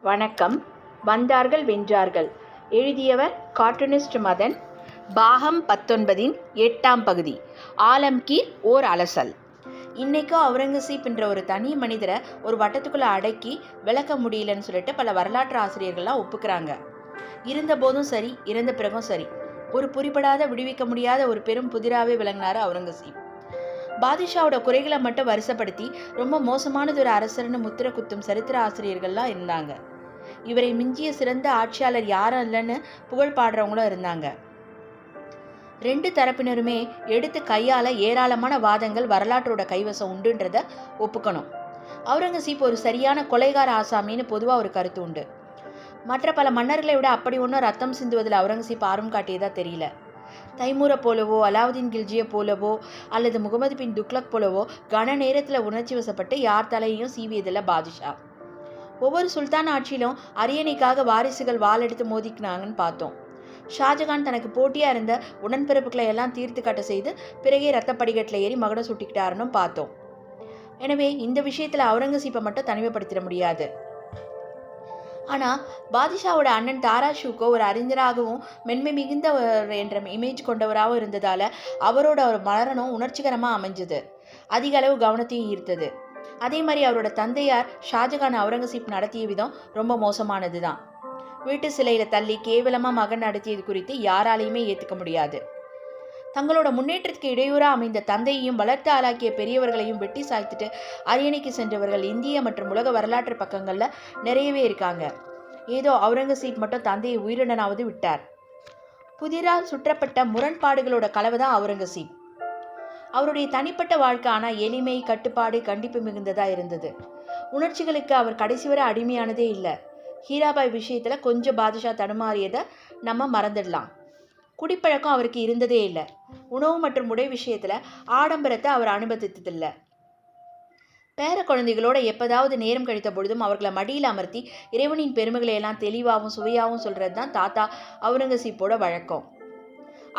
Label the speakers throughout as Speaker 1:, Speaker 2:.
Speaker 1: வணக்கம். வந்தார்கள் வென்றார்கள். எழுதியவர் கார்ட்டூனிஸ்ட் மதன். பாகம் 19 8ஆம் பகுதி. ஆலம்கீர் ஓர் அலசல். இன்றைக்கும் அவுரங்கசீப் என்ற ஒரு தனி மனிதரை ஒரு வட்டத்துக்குள்ளே அடக்கி விளக்க முடியலன்னு சொல்லிட்டு பல வரலாற்று ஆசிரியர்கள்லாம் ஒப்புக்கிறாங்க. இருந்தபோதும் சரி, இறந்த பிறகும் சரி, ஒரு புரிபடாத விடுவிக்க முடியாத ஒரு பெரும் புதிராகவே விளங்கினார் அவுரங்கசீப். பாதுஷாவோட குறைகளை மட்டும் வருஷப்படுத்தி ரொம்ப மோசமானது ஒரு அரசர்னு முத்திர குத்தும் சரித்திர ஆசிரியர்கள்லாம் இருந்தாங்க. இவரை மிஞ்சிய சிறந்த ஆட்சியாளர் யாரும் இல்லைன்னு புகழ் பாடுறவங்களும் இருந்தாங்க. ரெண்டு தரப்பினருமே எடுத்து கையால ஏராளமான வாதங்கள் வரலாற்றோட கைவசம் உண்டுன்றத ஒப்புக்கணும். அவுரங்கசீப் ஒரு சரியான கொலைகார ஆசாமின்னு பொதுவாக ஒரு கருத்து உண்டு. மற்ற பல மன்னர்களை விட அப்படி ஒன்றும் ரத்தம் சிந்துவதில் அவுரங்கசீப் ஆர்வம் காட்டியதா தெரியல. தைமூரை போலவோ, அலாவுதீன் கில்ஜியை போலவோ அல்லது முகமது பின் துக்ளக் போலவோ கன நேரத்தில் உணர்ச்சி வசப்பட்டு யார் தலையையும் சீவியதில்லை பாதுஷா. ஒவ்வொரு சுல்தான் ஆட்சியிலும் அரியணைக்காக வாரிசுகள் வாளெடுத்து மோதிக்கினாங்கன்னு பார்த்தோம். ஷாஜகான் தனக்கு போட்டியாக இருந்த உடன்பிறப்புகளை எல்லாம் தீர்த்து கட்ட செய்து பிறகே ரத்த படிக்கட்டில் ஏறி மகனை சுட்டிக்கிட்டாருன்னு பார்த்தோம். எனவே இந்த விஷயத்தில் அவுரங்கசீப்பை மட்டும் தனிமைப்படுத்திட முடியாது. ஆனால் பாதுஷாவோட அண்ணன் தாராஷூக்கோ ஒரு அறிஞராகவும் மென்மை மிகுந்தவர் என்ற இமேஜ் கொண்டவராகவும் இருந்ததால் அவரோட ஒரு மரணம் உணர்ச்சிகரமாக அமைஞ்சது. அதிக அளவு கவனத்தையும் ஈர்த்தது. அதே மாதிரி அவரோட தந்தையார் ஷாஜகான் அவுரங்கசீப் நடத்திய விதம் ரொம்ப மோசமானது தான். வீட்டு சிலையில் தள்ளி கேவலமாக மகன் நடத்தியது குறித்து யாராலையுமே ஏற்றுக்க முடியாது. தங்களோட முன்னேற்றத்துக்கு இடையூறாக அமைந்த தந்தையையும் வளர்த்து ஆளாக்கிய பெரியவர்களையும் வெட்டி சாய்த்துட்டு அரியணைக்கு சென்றவர்கள் இந்திய மற்றும் உலக வரலாற்று பக்கங்களில் நிறையவே இருக்காங்க. ஏதோ அவுரங்கசீப் மட்டும் தந்தையை உயிரிழனாவது விட்டார். புதிரால் சுற்றப்பட்ட முரண்பாடுகளோட கலவைதான் அவுரங்கசீப். அவருடைய தனிப்பட்ட வாழ்க்கை ஆனால் எளிமை, கட்டுப்பாடு, கண்டிப்பு மிகுந்ததாக இருந்தது. உணர்ச்சிகளுக்கு அவர் கடைசி வரை அடிமையானதே இல்லை. ஹீராபாய் விஷயத்தில் கொஞ்சம் பாதுஷா தடுமாறியதை நம்ம மறந்துடலாம். குடிப்பழக்கம் அவருக்கு இருந்ததே இல்லை. உணவு மற்றும் உடை விஷயத்தில் ஆடம்பரத்தை அவர் அனுமதித்ததில்லை. பேர குழந்தைகளோட எப்போதாவது நேரம் கழித்த பொழுதும் அவர்களை மடியில் அமர்த்தி இறைவனின் பெருமைகளை எல்லாம் தெளிவாகவும் சுவையாகவும் சொல்கிறது தான் தாத்தா அவுரங்கசீப்போட வழக்கம்.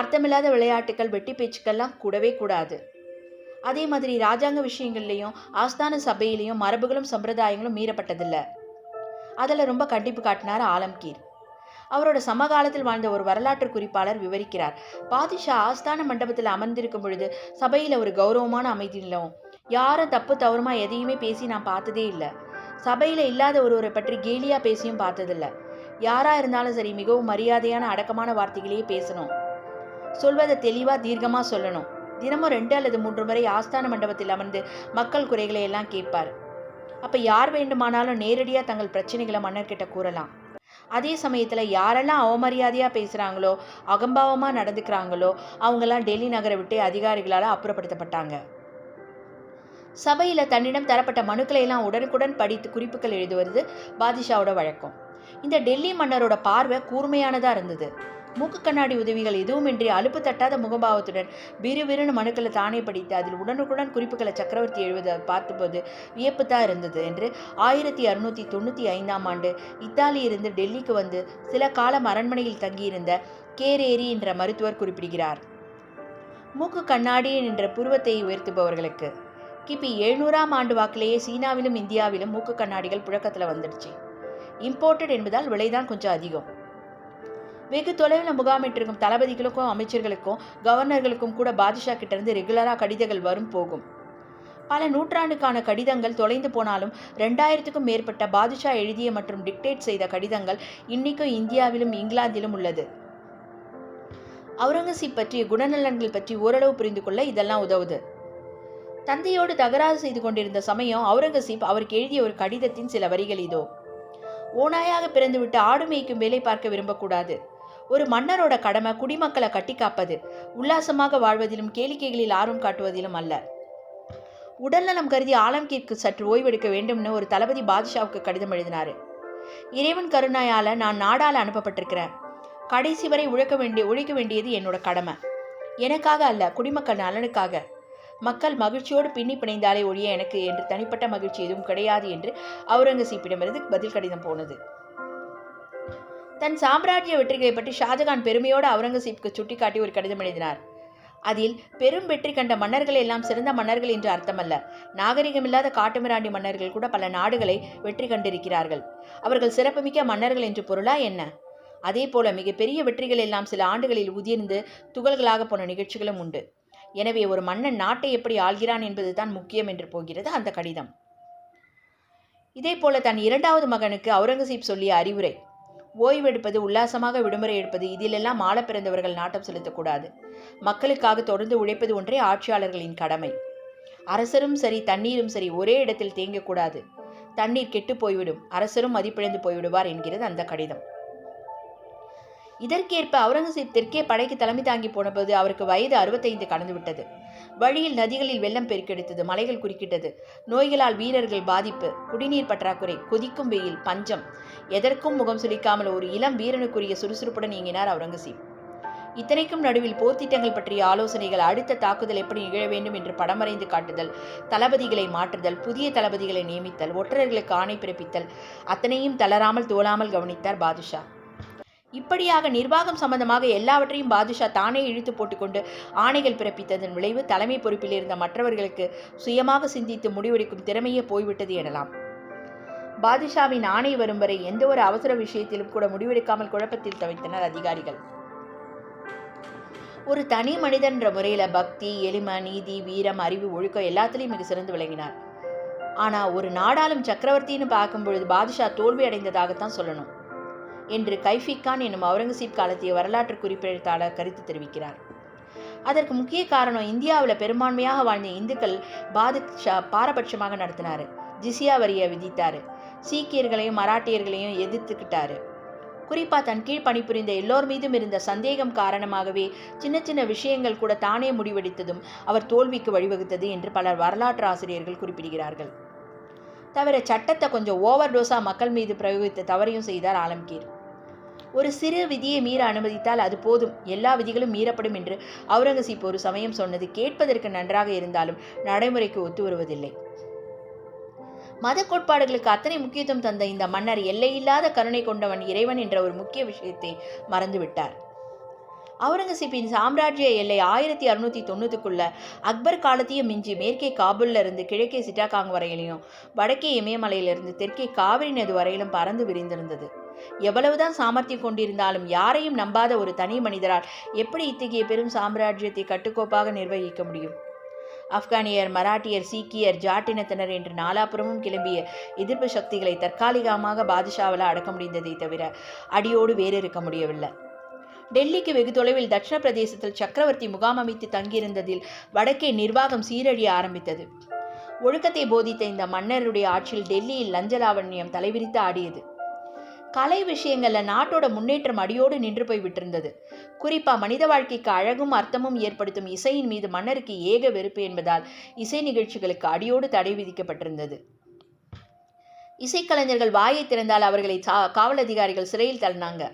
Speaker 1: அர்த்தமில்லாத விளையாட்டுக்கள், வெட்டி பேச்சுக்கள்லாம் கூடவே கூடாது. அதே மாதிரி ராஜாங்க விஷயங்கள்லையும் ஆஸ்தான சபையிலையும் மரபுகளும் சம்பிரதாயங்களும் மீறப்பட்டதில்லை. அதில் ரொம்ப கண்டிப்பு காட்டினார் ஆலம்கீர். அவரோட சமகாலத்தில் வாழ்ந்த ஒரு வரலாற்று குறிப்பாளர் விவரிக்கிறார். பாதுஷா ஆஸ்தான மண்டபத்தில் அமர்ந்திருக்கும் பொழுது சபையில் ஒரு கௌரவமான அமைதி நிலவும். யாரும் தப்பு தவறுமா எதையுமே பேசி நான் பார்த்ததே இல்லை. சபையில் இல்லாத ஒருவரை பற்றி கேலியாக பேசியும் பார்த்ததில்லை. யாராக இருந்தாலும் சரி, மிகவும் மரியாதையான அடக்கமான வார்த்தைகளையே பேசணும். சொல்வதை தெளிவாக தீர்க்கமாக சொல்லணும். தினமும் 2 அல்லது 3 முறை ஆஸ்தான மண்டபத்தில் அமர்ந்து மக்கள் குறைகளை எல்லாம் கேட்பார். அப்போ யார் வேண்டுமானாலும் நேரடியாக தங்கள் பிரச்சனைகளை மன்னர்கிட்ட கூறலாம். அதே சமயத்தில் யாரெல்லாம் அவமரியாதையாக பேசுகிறாங்களோ, அகம்பாவமாக நடந்துக்கிறாங்களோ அவங்கெல்லாம் டெல்லி நகரை விட்டு அதிகாரிகளால் அப்புறப்படுத்தப்பட்டாங்க. சபையில் தன்னிடம் தரப்பட்ட மனுக்களை எல்லாம் உடனுக்குடன் படித்து குறிப்புகள் எழுதுவது பாதுஷாவோட வழக்கம். இந்த டெல்லி மன்னரோட பார்வை கூர்மையானதாக இருந்தது. மூக்கு கண்ணாடி உதவிகள் எதுவுமின்றி அலுப்பு தட்டாத முகபாவத்துடன் விறுவிறுன்னு மனுக்களை தானே படித்து அதில் உடனுக்குடன் குறிப்புகளை சக்கரவர்த்தி எழுவதை பார்த்தபோது வியப்புத்தான் இருந்தது என்று 1695ஆம் ஆண்டு இத்தாலியிலிருந்து டெல்லிக்கு வந்து சில காலம் அரண்மனையில் தங்கியிருந்த கேரேரி என்ற மருத்துவர் குறிப்பிடுகிறார். மூக்கு கண்ணாடி என்ற புருவத்தை உயர்த்துபவர்களுக்கு கிபி 700ஆம் ஆண்டு வாக்கிலேயே சீனாவிலும் இந்தியாவிலும் மூக்கு கண்ணாடிகள் புழக்கத்தில் வந்துடுச்சு. இம்போர்ட்டட் என்பதால் விலைதான் கொஞ்சம் அதிகம். வெகு தொலைவில் முகாமிட்டிருக்கும் தளபதிகளுக்கும் அமைச்சர்களுக்கும் கவர்னர்களுக்கும் கூட பாதுஷா கிட்டேருந்து ரெகுலராக கடிதங்கள் வரும் போகும். பல நூற்றாண்டுக்கான கடிதங்கள் தொலைந்து போனாலும் 2000க்கும் மேற்பட்ட பாதுஷா எழுதிய மற்றும் டிக்டேட் செய்த கடிதங்கள் இன்னைக்கும் இந்தியாவிலும் இங்கிலாந்திலும் உள்ளது. அவுரங்கசீப் பற்றிய குணநலன்கள் பற்றி ஓரளவு புரிந்து கொள்ள இதெல்லாம் உதவுது. தந்தையோடு தகராறு செய்து கொண்டிருந்த சமயம் அவுரங்கசீப் அவருக்கு எழுதிய ஒரு கடிதத்தின் சில வரிகள் இதோ. ஓநாயாக பிறந்துவிட்டு ஆடு மேய்க்கும் வேலை பார்க்க விரும்பக்கூடாது. ஒரு மன்னரோட கடமை குடிமக்களை கட்டி காப்பது, உல்லாசமாக வாழ்வதிலும் கேளிக்கைகளில் ஆர்வம் காட்டுவதிலும் அல்ல. உடல்நலம் கருதி ஆலம்கீருக்கு சற்று ஓய்வெடுக்க வேண்டும்னு ஒரு தளபதி பாதுஷாவுக்கு கடிதம் எழுதினாரு. இறைவன் கருணையால் நான் நாடால் அனுப்பப்பட்டிருக்கிறேன். கடைசி வரை உழைக்க வேண்டியது என்னோட கடமை. எனக்காக அல்ல, குடிமக்கள் நலனுக்காக. மக்கள் மகிழ்ச்சியோடு பின்னி பிணைந்தாலே ஒழிய எனக்கு என்று தனிப்பட்ட மகிழ்ச்சி எதுவும் கிடையாது என்று அவுரங்கசீப்பிடமிருந்து பதில் கடிதம் போனது. தன் சாம்ராஜ்ய வெற்றிகளை பற்றி ஷாஜகான் பெருமையோடு அவுரங்கசீப்புக்கு சுட்டிக்காட்டி ஒரு கடிதம் எழுதினார். அதில் பெரும் வெற்றி கண்ட மன்னர்கள் எல்லாம் சிறந்த மன்னர்கள் என்று அர்த்தமல்ல. நாகரிகமில்லாத காட்டுமிராண்டி மன்னர்கள் கூட பல நாடுகளை வெற்றி கண்டிருக்கிறார்கள். அவர்கள் சிறப்புமிக்க மன்னர்கள் என்று பொருளா என்ன? அதே போல மிகப்பெரிய வெற்றிகள் எல்லாம் சில ஆண்டுகளில் உதிர்ந்து துகள்களாக போன நிகழ்ச்சிகளும் உண்டு. எனவே ஒரு மன்னன் நாட்டை எப்படி ஆள்கிறான் என்பதுதான் முக்கியம் என்று போகிறது அந்த கடிதம். இதே போல தன் இரண்டாவது மகனுக்கு அவுரங்கசீப் சொல்லிய அறிவுரை: ஓய்வெடுப்பது, உல்லாசமாக விடுமுறை எடுப்பது, இதிலெல்லாம் ஆள பிறந்தவர்கள் நாட்டம் செலுத்தக்கூடாது. மக்களுக்காக தொடர்ந்து உழைப்பது ஒன்றே ஆட்சியாளர்களின் கடமை. அரசரும் சரி, தண்ணீரும் சரி ஒரே இடத்தில் தேங்கக்கூடாது. தண்ணீர் கெட்டு போய்விடும், அரசரும் மதிப்பிழந்து போய்விடுவார் என்கிறது அந்த கடிதம். இதற்கேற்ப அவுரங்கசீப் தெற்கே படைக்கு தலைமை தாங்கி போனபோது அவருக்கு வயது 65 கடந்துவிட்டது. வழியில் நதிகளில் வெள்ளம் பெருக்கெடுத்தது, மலைகள் குறுக்கிட்டது, நோய்களால் வீரர்கள் பாதிப்பு, குடிநீர் பற்றாக்குறை, கொதிக்கும் வெயில், பஞ்சம். எதற்கும் முகம் சுளிக்காமல் ஒரு இளம் வீரனுக்குரிய சுறுசுறுப்புடன் இயங்கினார் அவுரங்கசீப். இத்தனைக்கும் நடுவில் போர்த்திட்டங்கள் பற்றிய ஆலோசனைகள், அடுத்த தாக்குதல் எப்படி நிகழ வேண்டும் என்று படம் வரைந்து காட்டுதல், தளபதிகளை மாற்றுதல், புதிய தளபதிகளை நியமித்தல், ஒற்றர்களுக்கு ஆணை பிறப்பித்தல், அத்தனையும் தளராமல் தோலாமல் கவனித்தார் பாதுஷா. இப்படியாக நிர்வாகம் சம்பந்தமாக எல்லாவற்றையும் பாதுஷா தானே இழுத்து போட்டுக்கொண்டு ஆணைகள் பிறப்பித்ததன் விளைவு தலைமை பொறுப்பில் இருந்த மற்றவர்களுக்கு சுயமாக சிந்தித்து முடிவெடுக்கும் திறமையே போய்விட்டது எனலாம். பாதுஷாவின் ஆணை வரும் வரை எந்த ஒரு அவசர விஷயத்திலும் கூட முடிவெடுக்காமல் குழப்பத்தில் தவித்தனர் அதிகாரிகள். ஒரு தனி மனிதன்ற முறையில பக்தி, எளிமை, நீதி, வீரம், அறிவு, ஒழுக்கம் எல்லாத்திலையும் மிக சிறந்து விளங்கினார். ஆனா ஒரு நாடாளும் சக்கரவர்த்தின்னு பார்க்கும் பொழுது பாதுஷா தோல்வி அடைந்ததாகத்தான் சொல்லணும் என்று கைஃபிகான் என்னும் அவுரங்கசீப் காலத்திய வரலாற்று குறிப்பெழுத்தாளர் கருத்து தெரிவிக்கிறார். அதற்கு முக்கிய காரணம், இந்தியாவில் பெரும்பான்மையாக வாழ்ந்த இந்துக்கள் பாதுஷா பாரபட்சமாக நடத்தினார். ஜிசியா வரியை விதித்தார். சீக்கியர்களையும் மராட்டியர்களையும் எதிர்த்துக்கிட்டாரு. குறிப்பாக தன் கீழ் பணிபுரிந்த எல்லோர் மீதும் இருந்த சந்தேகம் காரணமாகவே சின்ன சின்ன விஷயங்கள் கூட தானே முடிவெடுத்ததும் அவர் தோல்விக்கு வழிவகுத்தது என்று பலர் வரலாற்று ஆசிரியர்கள் குறிப்பிடுகிறார்கள். தவிர சட்டத்தை கொஞ்சம் ஓவர் டோஸா மக்கள் மீது பிரயோகித்த தவறையும் செய்தார் ஆலம்கீர். ஒரு சிறு விதியை மீற அனுமதித்தால் அது போதும், எல்லா விதிகளும் மீறப்படும் என்று அவுரங்கசீப் ஒரு சமயம் சொன்னது கேட்பதற்கு நன்றாக இருந்தாலும் நடைமுறைக்கு ஒத்து வருவதில்லை. மத கோட்பாடுகளுக்கு அத்தனை முக்கியத்துவம் தந்த இந்த மன்னர் எல்லையில்லாத கருணை கொண்டவன் இறைவன் என்ற ஒரு முக்கிய விஷயத்தை மறந்துவிட்டார். அவுரங்கசீப்பின் சாம்ராஜ்ய எல்லை 1690க்குள்ள அக்பர் காலத்தையும் மிஞ்சி மேற்கே காபூல்ல இருந்து கிழக்கே சிட்டாகாங் வரையிலையும் வடக்கே இமயமலையிலிருந்து தெற்கே காவிரி நதி வரையிலும் பறந்து விரிந்திருந்தது. எவ்வளவுதான் சாமர்த்தியம் கொண்டிருந்தாலும் யாரையும் நம்பாத ஒரு தனி மனிதரால் எப்படி இத்தகைய பெரும் சாம்ராஜ்யத்தை கட்டுக்கோப்பாக நிர்வகிக்க முடியும்? ஆப்கானியர், மராட்டியர், சீக்கியர், ஜாட்டினத்தினர் என்று நாலாபுறமும் கிளம்பிய எதிர்ப்பு சக்திகளை தற்காலிகமாக பாதுஷாவில் அடக்க முடிந்ததை தவிர அடியோடு வேறிருக்க முடியவில்லை. டெல்லிக்கு வெகு தொலைவில் தட்சிண பிரதேசத்தில் சக்கரவர்த்தி முகாம் அமைத்து தங்கியிருந்ததில் வடக்கே நிர்வாகம் சீரழிய ஆரம்பித்தது. ஒழுக்கத்தை போதித்த இந்த மன்னருடைய ஆட்சியில் டெல்லியில் லஞ்ச லாவண்யம் தலைவிரித்து ஆடியது. கலை விஷயங்கள்ல நாட்டோட முன்னேற்றம் அடியோடு நின்று போய் விட்டிருந்தது. குறிப்பா மனித வாழ்க்கைக்கு அழகும் அர்த்தமும் ஏற்படுத்தும் இசையின் மீது மன்னருக்கு ஏக வெறுப்பு என்பதால் இசை நிகழ்ச்சிகளுக்கு அடியோடு தடை விதிக்கப்பட்டிருந்தது. இசைக்கலைஞர்கள் வாயை திறந்தால் அவர்களை காவல் அதிகாரிகள் சிறையில் தள்ளினாங்க.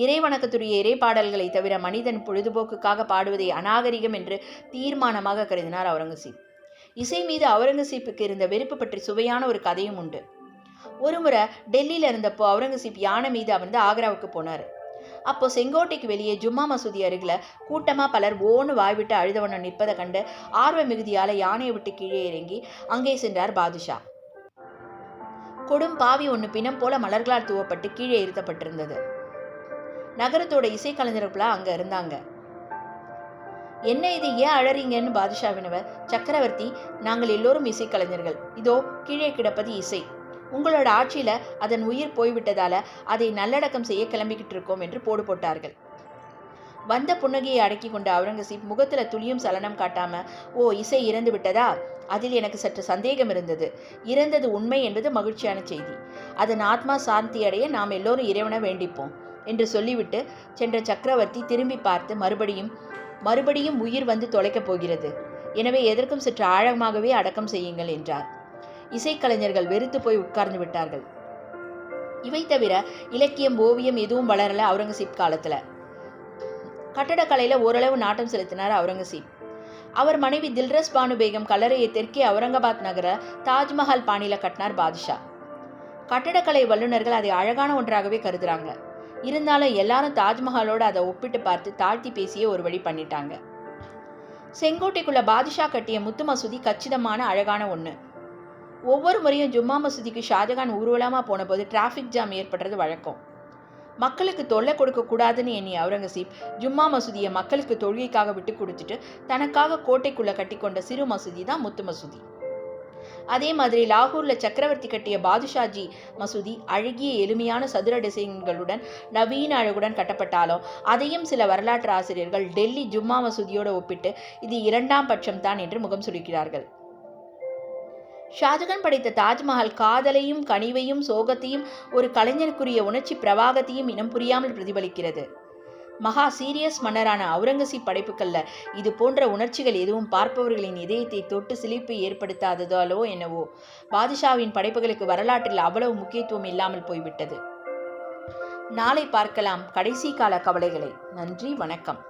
Speaker 1: இறை வணக்கத்துடைய இறை பாடல்களை தவிர மனிதன் பொழுதுபோக்குக்காக பாடுவதை அநாகரிகம் என்று தீர்மானமாக கருதினார் அவுரங்கசீப். இசை மீது அவுரங்கசீப்புக்கு இருந்த வெறுப்பு பற்றி சுவையான ஒரு கதையும் உண்டு. ஒருமுறை டெல்லியில் இருந்தப்போ அவுரங்கசீப் யானை மீது அமர்ந்து ஆக்ராவுக்கு போனார். அப்போ செங்கோட்டைக்கு வெளியே ஜும்மா மசூதி அருகில் கூட்டமாக பலர் ஓன்னு வாய்விட்டு அழுதவண்ணம் நிற்பதை கண்டு ஆர்வ மிகுதியால் யானையை விட்டு கீழே இறங்கி அங்கே சென்றார் பாதுஷா. கொடும் பாவி ஒன்று பிணம் போல மலர்களால் தூவப்பட்டு கீழே இருத்தப்பட்டிருந்தது. நகரத்தோட இசைக்கலைஞர்களாக அங்கே இருந்தாங்க. என்ன இது, ஏன் அழறீங்கன்னு பாதுஷா வினவர். சக்கரவர்த்தி, நாங்கள் எல்லோரும் இசைக்கலைஞர்கள், இதோ கீழே கிடப்பது இசை. உங்களோட ஆட்சியில் அதன் உயிர் போய்விட்டதால அதை நல்லடக்கம் செய்ய கிளம்பிக்கிட்டு இருக்கோம் என்று போடு போட்டார்கள். வந்த புன்னகையை அடக்கி கொண்ட அவுரங்கசீப் முகத்தில் துளியும் சலனம் காட்டாம, ஓ, இசை இறந்து விட்டதா? அதில் எனக்கு சற்று சந்தேகம் இருந்தது. இறந்தது உண்மை என்பது மகிழ்ச்சியான செய்தி. அதன் ஆத்மா சாந்தி அடைய நாம் எல்லோரும் இறைவனை வேண்டிப்போம் என்று சொல்லிவிட்டு சென்ற சக்கரவர்த்தி திரும்பி பார்த்து மறுபடியும் உயிர் வந்து தொலைக்கப் போகிறது. எனவே எதற்கும் சற்று ஆழமாகவே அடக்கம் செய்யுங்கள் என்றார். இசைக்கலைஞர்கள் வெறுத்து போய் உட்கார்ந்து விட்டார்கள். இவை தவிர இலக்கியம், ஓவியம் எதுவும் வளரல அவுரங்கசீப் காலத்துல. கட்டடக்கலையில ஓரளவு நாட்டம் செலுத்தினார் அவுரங்கசீப். அவர் மனைவி தில்ரஸ் பானு பேகம் கல்லறையை தெற்கே அவுரங்காபாத் நகர தாஜ்மஹால் பாணியில கட்டினார் பாதுஷா. கட்டடக்கலை வல்லுநர்கள் அதை அழகான ஒன்றாகவே கருதுறாங்க. இருந்தாலும் எல்லாரும் தாஜ்மஹாலோடு அதை ஒப்பிட்டு பார்த்து தாழ்த்தி பேசியே ஒரு வழி பண்ணிட்டாங்க. செங்கோட்டைக்குள்ள பாதுஷா கட்டிய முத்து மசூதி கச்சிதமான அழகான ஒன்று. ஒவ்வொரு முறையும் ஜும்மா மசூதிக்கு ஷாஜகான் ஊர்வலமாக போனபோது டிராஃபிக் ஜாம் ஏற்படுறது வழக்கம். மக்களுக்கு தொல்லை கொடுக்கக்கூடாதுன்னு எண்ணிய அவுரங்கசீப் ஜும்மா மசூதியை மக்களுக்கு தொழுகைக்காக விட்டு கொடுத்துட்டு தனக்காக கோட்டைக்குள்ளே கட்டிக்கொண்ட சிறு மசூதி தான் முத்து மசூதி. அதே மாதிரி லாகூரில் சக்கரவர்த்தி கட்டிய பாதுஷாஜி மசூதி அழகிய எளிமையான சதுர டிசைன்களுடன் நவீன அழகுடன் கட்டப்பட்டாலும் அதையும் சில வரலாற்று ஆசிரியர்கள் டெல்லி ஜும்மா மசூதியோடு ஒப்பிட்டு இது இரண்டாம் பட்சம் தான் என்று முகம் சுளிக்கிறார்கள். ஷாஜகான் படைத்த தாஜ்மஹால் காதலையும் கனிவையும் சோகத்தையும் ஒரு கலைஞருக்குரிய உணர்ச்சி பிரவாகத்தையும் இனம் புரியாமல் பிரதிபலிக்கிறது. மகா சீரியஸ் மன்னரான அவுரங்கசீப் படைப்புக்கள்ல இது போன்ற உணர்ச்சிகள் எதுவும் பார்ப்பவர்களின் இதயத்தை தொட்டு சிலிர்ப்பு ஏற்படுத்தாததாலோ என்னவோ பாதுஷாவின் படைப்புகளுக்கு வரலாற்றில் அவ்வளவு முக்கியத்துவம் இல்லாமல் போய்விட்டது. நாளை பார்க்கலாம் கடைசி கால கவலைகளை. நன்றி, வணக்கம்.